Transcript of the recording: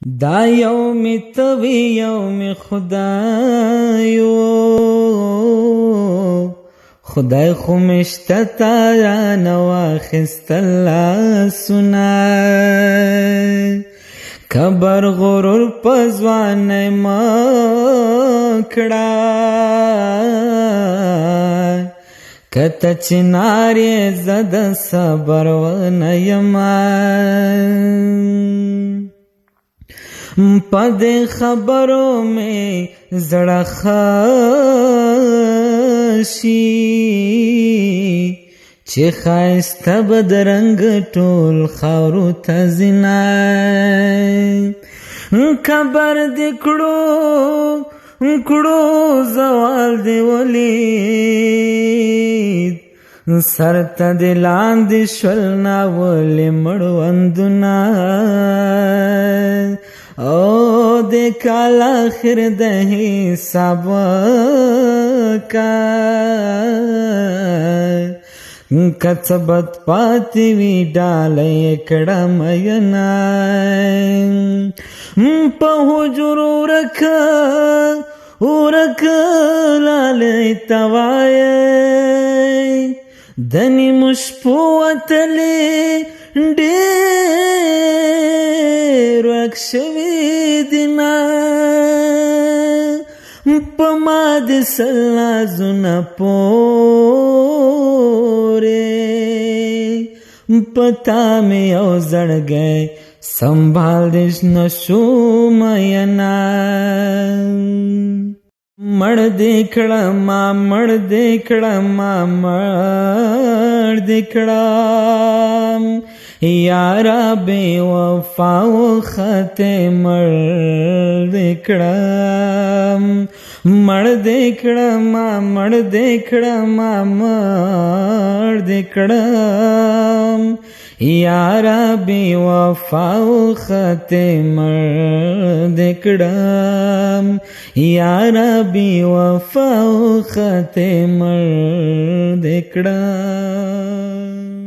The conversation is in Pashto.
دا یوم توی یوم خدایو خدای خو مشته تا نواخیستل لاسونه کبر غرور په ځوانۍ مه کړه که ته چنار یې زه د صبر ونه یمه په دې خبرو مې زړه ښه شي چې ښایسته بدرنګ ټول خاورو ته ځینه قبر دې کړو زوال دې ولید سر ته دې لاندې شول ناولې مړوندونه او د کال آخر د حساب که څه بد پاتې وي ډاله یې کړه میینه په حجرو ورکه لالۍ ته وایئ د نیمو شپو وتلې ډېر ورک شوي دینه په ما د سل نازونه پورې په تا مې یو زړګی سنبھال دې نشو میینه مړ دې کړمه مړ دې کړمه مړ دې کړم یارا بے وفا و خطے مړ دې کړم مړ دې کړمه مړ دې کړمه مړ دې کړم یارا بے وفا و خطے مړ دې کړم یارا بے وفا و خطے مړ دې کړم